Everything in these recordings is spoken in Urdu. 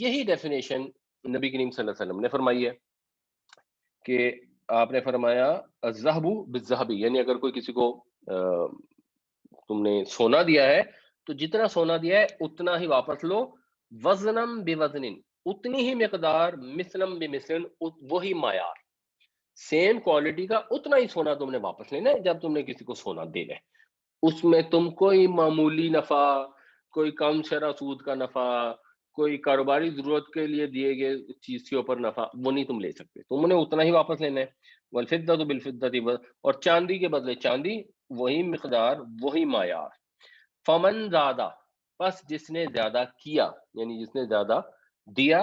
یہی ڈیفینیشن نبی کریم صلی اللہ علیہ وسلم نے فرمائی ہے کہ آپ نے فرمایا الذهب بالذهب، یعنی اگر کوئی کسی کو تم نے سونا دیا ہے تو جتنا سونا دیا ہے اتنا ہی واپس لو، وزنم بوزن، اتنی ہی مقدار، مثلم بمثل، وہی معیار، سیم کوالٹی کا اتنا ہی سونا تم نے واپس لینا ہے جب تم نے کسی کو سونا دینا ہے۔ اس میں تم کوئی معمولی نفع، کوئی کم شرح سود کا نفع، کوئی کاروباری ضرورت کے لیے دیے گئے چیز کے اوپر نفع، وہ نہیں تم لے سکتے، تم نے اتنا ہی واپس لینا ہے۔ والفدۃ بالفدۃ، اور چاندی کے بدلے چاندی، وہی مقدار وہی معیار۔ فمن زیادہ، پس جس نے زیادہ کیا، یعنی جس نے زیادہ دیا،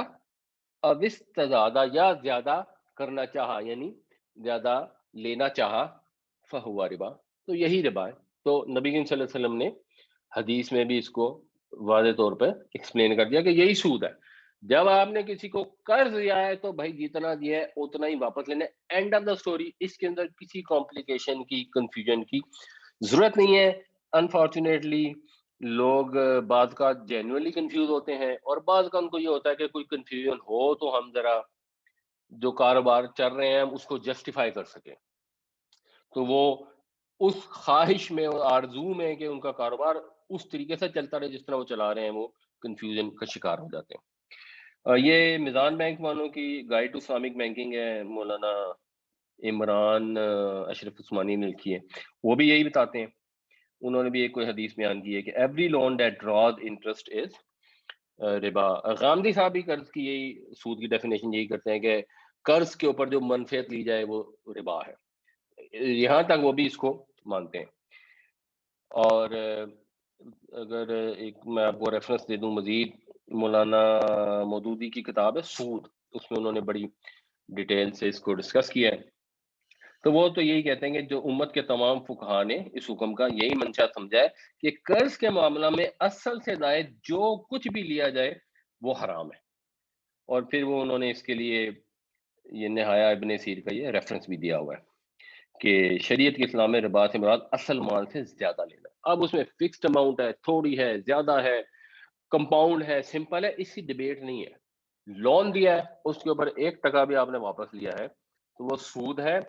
اب استزادہ، یا زیادہ کرنا چاہا یعنی زیادہ لینا چاہا، فہو ربا، تو یہی ربا ہے۔ تو نبی کریم صلی اللہ علیہ وسلم نے حدیث میں بھی اس کو واضح طور پہ ایکسپلین کر دیا کہ یہی سود ہے۔ جب آپ نے کسی کو قرض دیا ہے تو بھائی جتنا دیا ہے اتنا ہی واپس لینا ہے، اینڈ آف دا سٹوری۔ اس کے اندر کسی کمپلیکیشن کی، کنفیوژن کی ضرورت نہیں ہے۔ انفارچونیٹلی لوگ بعض کا جینوئنلی کنفیوز ہوتے ہیں، اور بعض کا ان کو یہ ہوتا ہے کہ کوئی کنفیوژن ہو تو ہم ذرا جو کاروبار چل رہے ہیں ہم اس کو جسٹیفائی کر سکیں، تو وہ اس خواہش میں اور آرزو میں کہ ان کا کاروبار اس طریقے سے چلتا رہے جس طرح وہ چلا رہے ہیں، وہ کنفیوژن کا شکار ہو جاتے ہیں۔ یہ میزان بینک والوں کی گائیڈ ٹو اسلامک بینکنگ ہے، مولانا عمران اشرف عثمانی نے لکھی ہے، وہ بھی یہی بتاتے ہیں۔ انہوں نے بھی ایک کوئی حدیث بیان کی ہے کہ every loan that draws interest is ربا۔ غامدی صاحب بھی قرض کی یہی، سود کی ڈیفینیشن یہی کرتے ہیں کہ قرض کے اوپر جو منفعت لی جائے وہ ربا ہے، یہاں تک وہ بھی اس کو مانتے ہیں۔ اور اگر ایک میں آپ کو ریفرنس دے دوں مزید، مولانا مودودی کی کتاب ہے سود، اس میں انہوں نے بڑی ڈیٹیل سے اس کو ڈسکس کیا ہے۔ تو وہ تو یہی کہتے ہیں کہ جو امت کے تمام فقہا نے اس حکم کا یہی منشا سمجھا ہے کہ قرض کے معاملہ میں اصل سے زائد جو کچھ بھی لیا جائے وہ حرام ہے۔ اور پھر وہ انہوں نے اس کے لیے یہ نہایا ابن سیر کا یہ ریفرنس بھی دیا ہوا ہے کہ شریعت کے اسلام میں ربا سے مراد اصل مال سے زیادہ لینا۔ اب اس میں فکسڈ اماؤنٹ ہے، تھوڑی ہے، زیادہ ہے، کمپاؤنڈ ہے، سمپل ہے، اس کی ڈیبیٹ نہیں ہے۔ لون دیا ہے، اس کے اوپر 1% بھی آپ نے واپس لیا ہے تو وہ سود ہے۔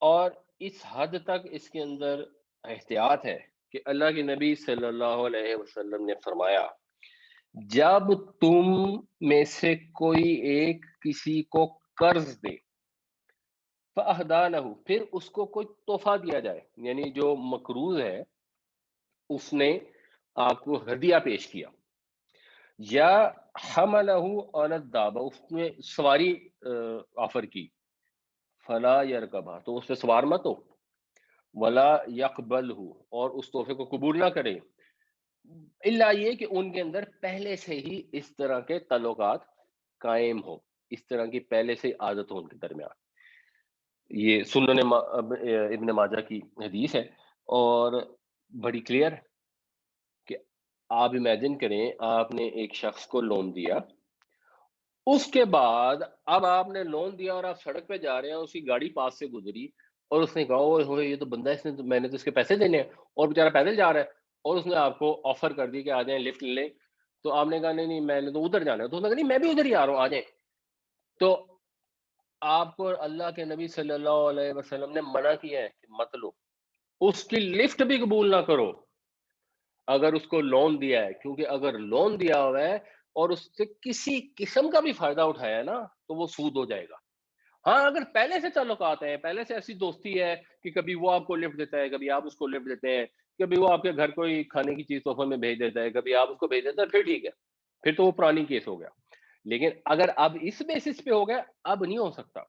اور اس حد تک اس کے اندر احتیاط ہے کہ اللہ کے نبی صلی اللہ علیہ وسلم نے فرمایا جب تم میں سے کوئی ایک کسی کو قرض دے، فَأَهْدَانَهُ، پھر اس کو کوئی تحفہ دیا جائے، یعنی جو مقروض ہے اس نے آپ کو ہدیہ پیش کیا، یا حملہ علی الدابہ، اس نے سواری آفر کی، فلا یرکبہ، تو اس پہ سوار مت ہو، ولا یقبلہ، اور اس تحفے کو قبول نہ کرے، الا یہ کہ ان کے اندر پہلے سے ہی اس طرح کے تعلقات قائم ہو، اس طرح کی پہلے سے عادت ہو ان کے درمیان۔ یہ سنن ابن ماجہ کی حدیث ہے، اور بڑی کلیئر ہے کہ آپ امیجن کریں آپ نے ایک شخص کو لون دیا، اس کے بعد اب آپ نے لون دیا اور آپ سڑک پہ جا رہے ہیں، اس کی گاڑی پاس سے گزری اور اس نے کہا اوئے ہوئے یہ تو بندہ ہے، اس نے میں نے تو اس کے پیسے دینے ہیں، اور بیچارہ پیدل جا رہا ہے، اور اس نے آپ کو آفر کر دی کہ آ جائیں لفٹ لے لیں، تو آپ نے کہا نہیں نہیں میں نے تو ادھر جانا ہے، تو اس نے کہا نہیں میں بھی ادھر ہی آ رہا ہوں، آ جائیں۔ تو آپ کو اللہ کے نبی صلی اللہ علیہ وسلم نے منع کیا ہے کہ مت لو، اس کی لفٹ بھی قبول نہ کرو اگر اس کو لون دیا ہے، کیونکہ اگر لون دیا ہوا ہے اور اس سے کسی قسم کا بھی فائدہ اٹھایا ہے نا تو وہ سود ہو جائے گا۔ ہاں اگر پہلے سے تعلقات ہیں، پہلے سے ایسی دوستی ہے کہ کبھی وہ آپ کو لفٹ دیتا ہے، کبھی آپ اس کو لفٹ دیتے ہیں، کبھی وہ آپ کے گھر کوئی کھانے کی چیز تحفے میں بھیج دیتا ہے، کبھی آپ اس کو بھیج دیتے ہیں، پھر ٹھیک ہے، پھر تو وہ پرانی کیس ہو گیا۔ لیکن اگر اب اس بیسس پہ ہو گیا، اب نہیں ہو سکتا۔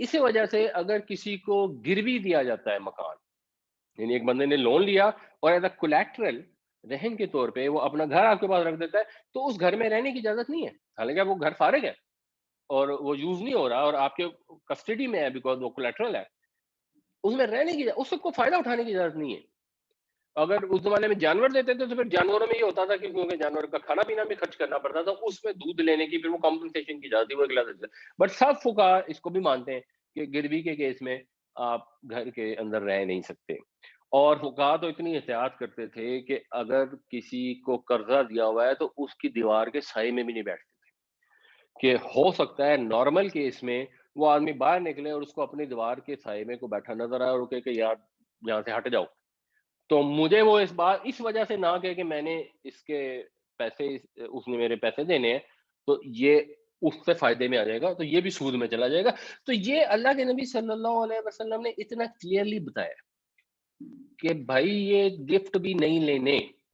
اسی وجہ سے اگر کسی کو گروی دیا جاتا ہے مکان، یعنی ایک بندے نے لون لیا اور ایز اے کولیکٹرل رہن کے طور پہ وہ اپنا گھر آپ کے پاس رکھ دیتا ہے، تو اس گھر میں رہنے کی اجازت نہیں ہے، حالانکہ وہ گھر فارغ ہے اور وہ یوز نہیں ہو رہا اور آپ کے کسٹڈی میں ہے بیکاز وہ کولیٹرل ہے، اس میں رہنے کی اس کو فائدہ اٹھانے کی اجازت نہیں ہے۔ اگر اس زمانے میں جانور دیتے تھے تو پھر جانوروں میں یہ ہوتا تھا کہ کیونکہ جانور کا کھانا پینا بھی خرچ کرنا پڑتا تھا، اس میں دودھ لینے کی پھر وہ کمپنسیشن کی جاتی ہے، وہ اگلا دیتا ہے۔ بٹ سب فقہا اس کو بھی مانتے ہیں کہ گروی کے کیس میں آپ گھر کے اندر رہ نہیں سکتے، اور فقہا تو اتنی احتیاط کرتے تھے کہ اگر کسی کو قرضہ دیا ہوا ہے تو اس کی دیوار کے سائے میں بھی نہیں بیٹھتے کہ ہو سکتا ہے نارمل کیس میں وہ آدمی باہر نکلے اور اس کو اپنی دیوار کے سائے میں کو بیٹھا نظر آئے اور وہ کہے کہ یار یہاں سے ہٹ جاؤ، تو مجھے وہ اس وجہ سے نہ کہے کہ میں نے اس کے پیسے اس نے میرے پیسے دینے ہیں، تو یہ اس سے فائدے میں آ جائے گا، تو یہ بھی سود میں چلا جائے گا۔ تو یہ اللہ کے نبی صلی اللہ علیہ وسلم نے اتنا کلیئرلی بتایا کہ بھائی یہ گفٹ بھی نہیں لینے،